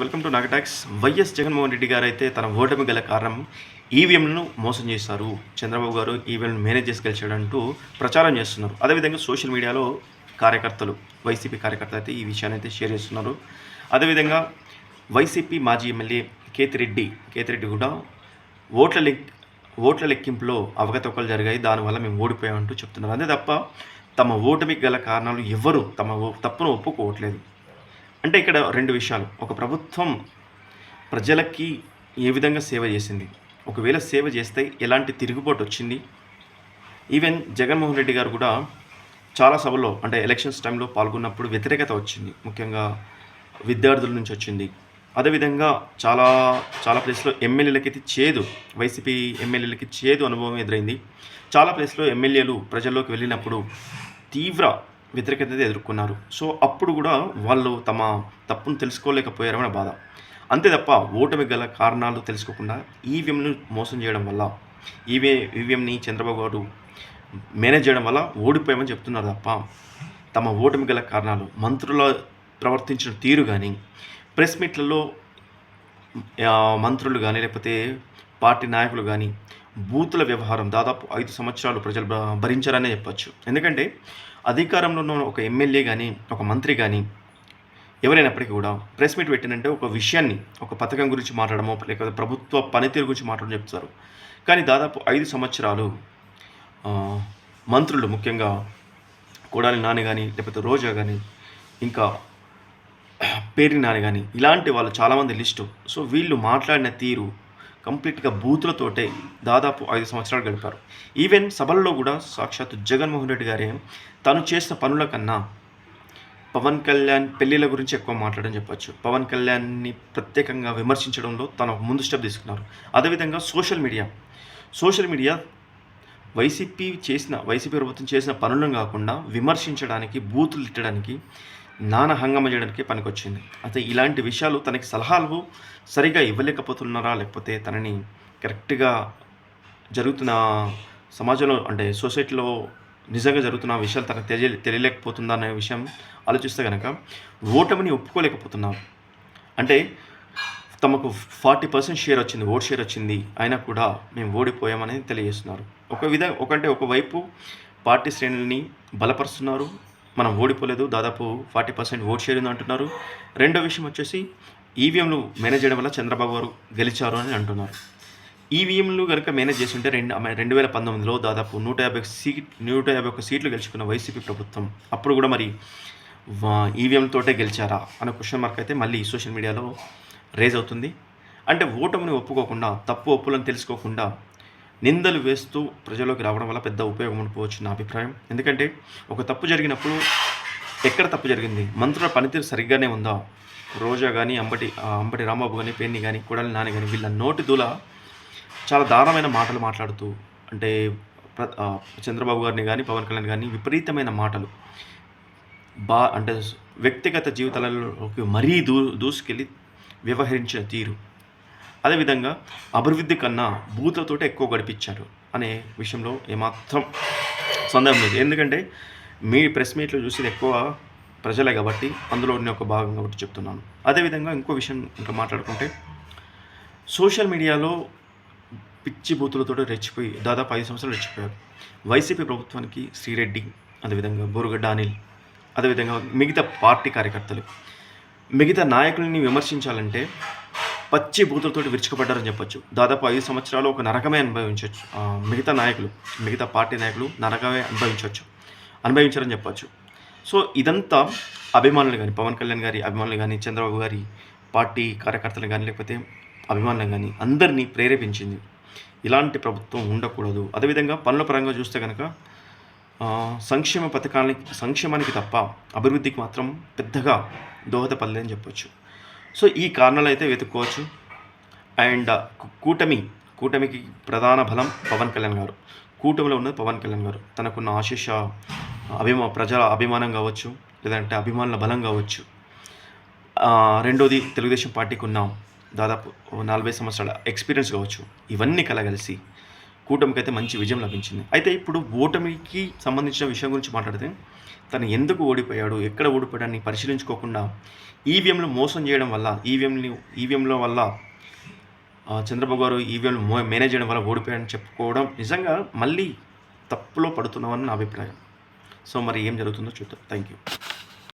Welcome to నాగటాక్స్. YS Jaganmohan Reddy గారు అయితే తన ఓటమి గల కారణం ఈవీఎంలను మోసం చేశారు, చంద్రబాబు గారు ఈవీఎంలను మేనేజ్ చేసి గెలిచాడంటూ ప్రచారం చేస్తున్నారు. అదేవిధంగా సోషల్ మీడియాలో కార్యకర్తలు, వైసీపీ కార్యకర్తలు అయితే ఈ విషయాన్ని అయితే షేర్ చేస్తున్నారు. అదేవిధంగా వైసీపీ మాజీ ఎమ్మెల్యే కేతిరెడ్డి కూడా ఓట్ల లెక్కింపులో అవకతవకలు జరిగాయి, దానివల్ల మేము ఓడిపోయామంటూ చెప్తున్నారు. అంతే తప్ప తమ ఓటమికి గల కారణాలు ఎవరు తమ తప్పును ఒప్పుకోవట్లేదు. అంటే ఇక్కడ రెండు విషయాలు. ఒక ప్రభుత్వం ప్రజలకి ఏ విధంగా సేవ చేసింది, ఒకవేళ సేవ చేస్తే ఎలాంటి తిరుగుబాటు వచ్చింది. ఈవెన్ జగన్మోహన్ రెడ్డి గారు కూడా చాలా సభల్లో అంటే ఎలక్షన్స్ టైంలో పాల్గొన్నప్పుడు వ్యతిరేకత వచ్చింది, ముఖ్యంగా విద్యార్థుల నుంచి వచ్చింది. అదేవిధంగా చాలా చాలా ప్లేస్లో ఎమ్మెల్యేలకైతే వైసీపీ ఎమ్మెల్యేలకి చేదు అనుభవం ఎదురైంది. చాలా ప్లేస్లో ఎమ్మెల్యేలు ప్రజల్లోకి వెళ్ళినప్పుడు తీవ్ర వ్యతిరేకత ఎదుర్కొన్నారు. సో అప్పుడు కూడా వాళ్ళు తమ తప్పును తెలుసుకోలేకపోయారనే బాధ. అంతే తప్ప ఓటమి గల కారణాలు తెలుసుకోకుండా ఈవీఎంను మోసం చేయడం వల్ల, ఈవీఎంని చంద్రబాబు గారు మేనేజ్ చేయడం వల్ల ఓడిపోయామని చెప్తున్నారు తప్ప తమ ఓటమి గల కారణాలు, మంత్రుల ప్రవర్తించిన తీరు కానీ, ప్రెస్ మీట్లలో మంత్రులు కానీ లేకపోతే పార్టీ నాయకులు కానీ బూతుల వ్యవహారం దాదాపు 5 సంవత్సరాలు ప్రజలు భరించారనే చెప్పచ్చు. ఎందుకంటే అధికారంలో ఉన్న ఒక ఎమ్మెల్యే కానీ ఒక మంత్రి కానీ ఎవరైనప్పటికీ కూడా ప్రెస్ మీట్ పెట్టినంటే ఒక విషయాన్ని, ఒక పథకం గురించి మాట్లాడమో లేకపోతే ప్రభుత్వ పనితీరు గురించి మాట్లాడడం చెప్తారు. కానీ దాదాపు 5 సంవత్సరాలు మంత్రులు, ముఖ్యంగా కొడాలి నాని కానీ లేకపోతే రోజా కానీ ఇంకా పేర్ని నాని కానీ ఇలాంటి వాళ్ళు చాలామంది లిస్టు. సో వీళ్ళు మాట్లాడిన తీరు కంప్లీట్గా బూతులతోటే దాదాపు 5 సంవత్సరాలు గడిపారు. ఈవెన్ సభల్లో కూడా సాక్షాత్తు జగన్మోహన్ రెడ్డి గారే తను చేసిన పనుల కన్నా పవన్ కళ్యాణ్ పెళ్ళిళ్ళ గురించి ఎక్కువ మాట్లాడని చెప్పచ్చు. పవన్ కళ్యాణ్ని ప్రత్యేకంగా విమర్శించడంలో తను ముందు స్టెప్ తీసుకున్నారు. అదేవిధంగా సోషల్ మీడియా వైసీపీ ప్రభుత్వం చేసిన పనులను కాకుండా విమర్శించడానికి, బూతులు తిట్టడానికి, నానా హంగామా చేయడానికి పనికొచ్చింది. అయితే ఇలాంటి విషయాలు తనకి సలహాలు సరిగా ఇవ్వలేకపోతున్నారా, లేకపోతే తనని కరెక్ట్గా జరుగుతున్న సమాజంలో అంటే సొసైటీలో నిజంగా జరుగుతున్న విషయాలు తనకు తెలియలేకపోతుందా అనే విషయం ఆలోచిస్తే కనుక ఓటమిని ఒప్పుకోలేకపోతున్నారు. అంటే తమకు 40% షేర్ వచ్చింది, ఓట్ షేర్ వచ్చింది, అయినా కూడా మేము ఓడిపోయామని తెలియజేస్తున్నారు. ఒకవైపు పార్టీ శ్రేణుల్ని బలపరుస్తున్నారు, మనం ఓడిపోలేదు, దాదాపు 40% ఓట్ షేర్ ఉంది అంటున్నారు. రెండో విషయం వచ్చేసి ఈవీఎంలు మేనేజ్ చేయడం వల్ల చంద్రబాబు గారు గెలిచారు అని అంటున్నారు. ఈవీఎంలు కనుక మేనేజ్ చేస్తుంటే 2019లో దాదాపు 151 సీట్లు గెలుచుకున్న వైసీపీ ప్రభుత్వం అప్పుడు కూడా మరి ఈవీఎంతోటే గెలిచారా అనే క్వశ్చన్ మార్క్ అయితే మళ్ళీ సోషల్ మీడియాలో రేజ్ అవుతుంది. అంటే ఓటమిని ఒప్పుకోకుండా, తప్పు ఒప్పులను తెలుసుకోకుండా నిందలు వేస్తూ ప్రజల్లోకి రావడం వల్ల పెద్ద ఉపయోగం ఉండిపోవచ్చు నా అభిప్రాయం. ఎందుకంటే ఒక తప్పు జరిగినప్పుడు ఎక్కడ తప్పు జరిగింది, మంత్రుల పనితీరు సరిగ్గానే ఉందా, రోజా కానీ అంబటి రాంబాబు కానీ పేర్ని కానీ కొడాలి నాని కానీ వీళ్ళ నోటి దూల చాలా దారుణమైన మాటలు మాట్లాడుతూ, అంటే చంద్రబాబు గారిని కానీ పవన్ కళ్యాణ్ కానీ విపరీతమైన మాటలు అంటే వ్యక్తిగత జీవితాలలోకి మరీ దూసుకెళ్ళి వ్యవహరించిన తీరు, అదేవిధంగా అభివృద్ధి కన్నా బూతులతోటే ఎక్కువ గడిపించారు అనే విషయంలో ఏమాత్రం సందేహం లేదు. ఎందుకంటే మీ ప్రెస్ మీట్లో చూసేది ఎక్కువ ప్రజలే కాబట్టి అందులో ఒక భాగం కాబట్టి చెప్తున్నాను. అదేవిధంగా ఇంకో విషయం ఇంకా మాట్లాడుకుంటే సోషల్ మీడియాలో పిచ్చి బూతులతో రెచ్చిపోయి దాదాపు 5 సంవత్సరాలు రెచ్చిపోయారు. వైసీపీ ప్రభుత్వానికి శ్రీరెడ్డి, అదేవిధంగా బోరుగడ్డ అనిల్, అదేవిధంగా మిగతా పార్టీ కార్యకర్తలు, మిగతా నాయకుల్ని విమర్శించాలంటే పచ్చి బూతులతో విరుచుకుపడ్డారని చెప్పొచ్చు. దాదాపు 5 సంవత్సరాలు ఒక నరకమే అనుభవించవచ్చు. మిగతా పార్టీ నాయకులు నరకమే అనుభవించారని చెప్పచ్చు. సో ఇదంతా అభిమానులు కానీ, పవన్ కళ్యాణ్ గారి అభిమానులు కానీ, చంద్రబాబు గారి పార్టీ కార్యకర్తలు కానీ లేకపోతే అభిమానులు కానీ అందరినీ ప్రేరేపించింది. ఇలాంటి ప్రభుత్వం ఉండకూడదు. అదేవిధంగా పనుల పరంగా చూస్తే కనుక సంక్షేమానికి తప్ప అభివృద్ధికి మాత్రం పెద్దగా దోహదపడలేదని చెప్పొచ్చు. సో ఈ కారణాలు అయితే వెతుక్కోవచ్చు. అండ్ కూటమికి ప్రధాన బలం పవన్ కళ్యాణ్ గారు. కూటమిలో ఉన్నది పవన్ కళ్యాణ్ గారు. తనకున్న ఆశీష ప్రజల అభిమానం కావచ్చు, లేదంటే అభిమానుల బలం కావచ్చు. రెండోది తెలుగుదేశం పార్టీకి ఉన్న దాదాపు 40 సంవత్సరాల ఎక్స్పీరియన్స్ కావచ్చు. ఇవన్నీ కలగలిసి కూటమికి అయితే మంచి విజయం లభించింది. అయితే ఇప్పుడు ఓటమికి సంబంధించిన విషయం గురించి మాట్లాడితే, తను ఎందుకు ఓడిపోయాడు, ఎక్కడ ఓడిపోయాడని పరిశీలించుకోకుండా ఈవీఎంలు మోసం చేయడం వల్ల, ఈవీఎంల వల్ల చంద్రబాబు గారు ఈవీఎంలు మేనేజ్ చేయడం వల్ల ఓడిపోయాడని చెప్పుకోవడం నిజంగా మళ్ళీ తప్పులో పడుతున్నామని నా అభిప్రాయం. సో మరి ఏం జరుగుతుందో చూద్దాం. Thank you.